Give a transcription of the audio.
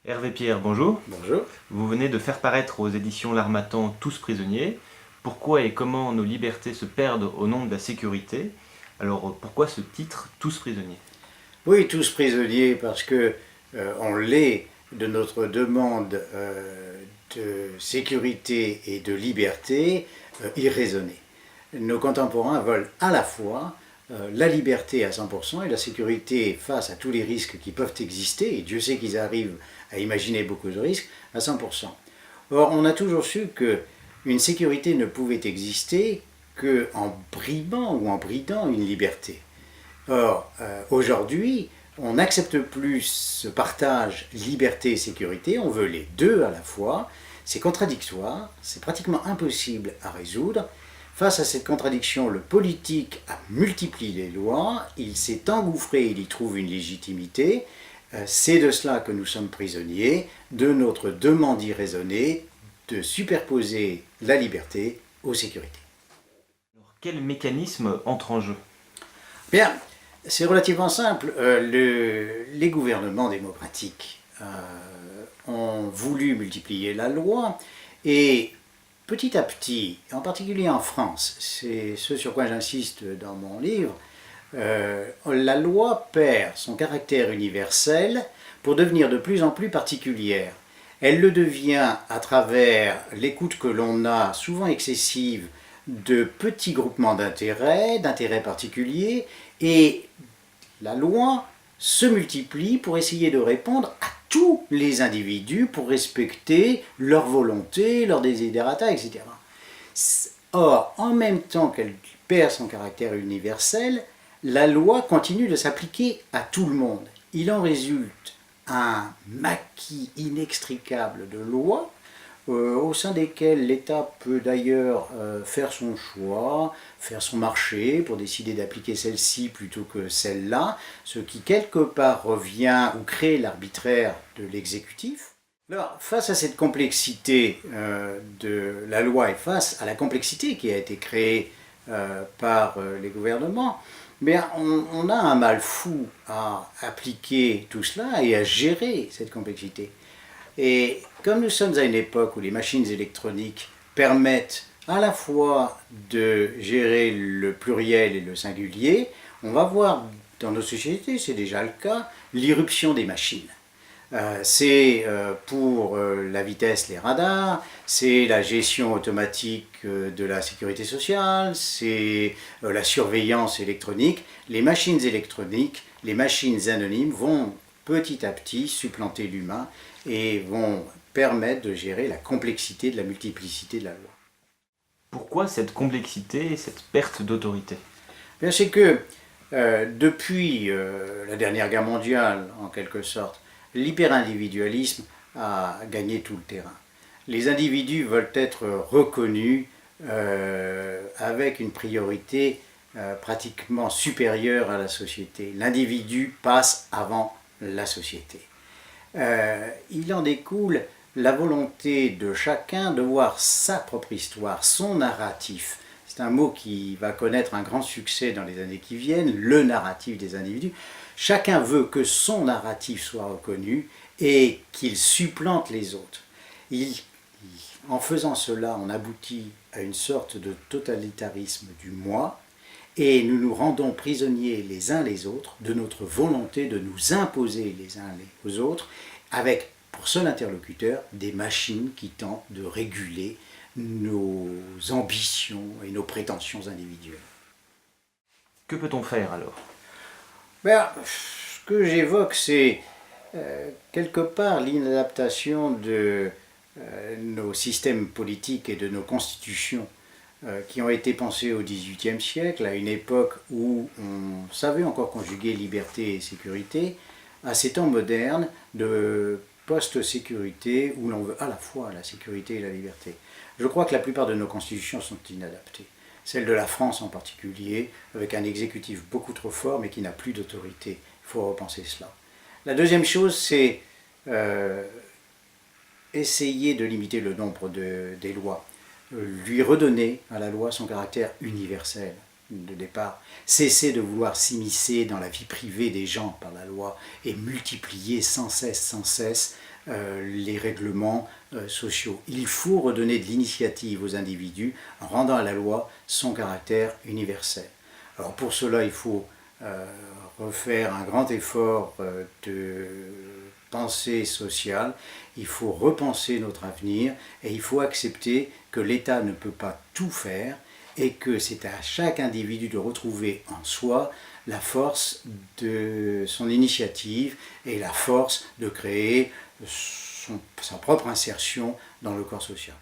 Hervé Pierre, bonjour. Bonjour. Vous venez de faire paraître aux éditions L'Harmattan Tous prisonniers. Pourquoi et comment nos libertés se perdent au nom de la sécurité? Alors pourquoi ce titre Tous prisonniers? Oui, tous prisonniers parce que on l'est de notre demande de sécurité et de liberté irraisonnée. Nos contemporains veulent à la fois la liberté à 100% et la sécurité face à tous les risques qui peuvent exister, et Dieu sait qu'ils arrivent à imaginer beaucoup de risques, à 100%. Or, on a toujours su qu'une sécurité ne pouvait exister qu'en brimant ou en bridant une liberté. Or, aujourd'hui, on n'accepte plus ce partage liberté et sécurité, on veut les deux à la fois, c'est contradictoire, c'est pratiquement impossible à résoudre. Face à cette contradiction, le politique a multiplié les lois, il s'est engouffré, il y trouve une légitimité. C'est de cela que nous sommes prisonniers, de notre demande irraisonnée de superposer la liberté aux sécurités. Alors, quel mécanisme entre en jeu? Bien, c'est relativement simple. Les gouvernements démocratiques ont voulu multiplier la loi et petit à petit, en particulier en France, c'est ce sur quoi j'insiste dans mon livre, la loi perd son caractère universel pour devenir de plus en plus particulière. Elle le devient à travers l'écoute que l'on a, souvent excessive, de petits groupements d'intérêts particuliers, et la loi se multiplie pour essayer de répondre à tous les individus, pour respecter leur volonté, leurs desiderata, etc. Or, en même temps qu'elle perd son caractère universel, la loi continue de s'appliquer à tout le monde. Il en résulte un maquis inextricable de lois, au sein desquelles l'État peut d'ailleurs faire son choix, faire son marché pour décider d'appliquer celle-ci plutôt que celle-là, ce qui quelque part revient ou crée l'arbitraire de l'exécutif. Alors, face à cette complexité de la loi et face à la complexité qui a été créée par les gouvernements, bien, on a un mal fou à appliquer tout cela et à gérer cette complexité. Et comme nous sommes à une époque où les machines électroniques permettent à la fois de gérer le pluriel et le singulier, on va voir dans nos sociétés, c'est déjà le cas, l'irruption des machines. C'est pour la vitesse les radars, c'est la gestion automatique de la sécurité sociale, c'est la surveillance électronique. Les machines électroniques, les machines anonymes vont petit à petit supplanter l'humain et vont permettre de gérer la complexité de la multiplicité de la loi. Pourquoi cette complexité et cette perte d'autorité? C'est que depuis la dernière guerre mondiale, en quelque sorte, l'hyper-individualisme a gagné tout le terrain. Les individus veulent être reconnus avec une priorité pratiquement supérieure à la société. L'individu passe avant la société. Il en découle la volonté de chacun de voir sa propre histoire, son narratif. C'est un mot qui va connaître un grand succès dans les années qui viennent, le narratif des individus. Chacun veut que son narratif soit reconnu et qu'il supplante les autres. En faisant cela, on aboutit à une sorte de totalitarisme du moi, et nous nous rendons prisonniers les uns les autres de notre volonté de nous imposer les uns aux autres, avec pour seul interlocuteur des machines qui tentent de réguler nos ambitions et nos prétentions individuelles. Que peut-on faire alors? Ce que j'évoque, c'est quelque part l'inadaptation de nos systèmes politiques et de nos constitutions qui ont été pensés au XVIIIe siècle, à une époque où on savait encore conjuguer liberté et sécurité, à ces temps modernes de post-sécurité où l'on veut à la fois la sécurité et la liberté. Je crois que la plupart de nos constitutions sont inadaptées. Celle de la France en particulier, avec un exécutif beaucoup trop fort mais qui n'a plus d'autorité. Il faut repenser cela. La deuxième chose, c'est essayer de limiter le nombre des lois, lui redonner à la loi son caractère universel. de départ, cesser de vouloir s'immiscer dans la vie privée des gens par la loi et multiplier sans cesse les règlements sociaux. Il faut redonner de l'initiative aux individus en rendant à la loi son caractère universel. Alors pour cela, il faut refaire un grand effort de pensée sociale, il faut repenser notre avenir et il faut accepter que l'État ne peut pas tout faire et que c'est à chaque individu de retrouver en soi la force de son initiative et la force de créer sa propre insertion dans le corps social.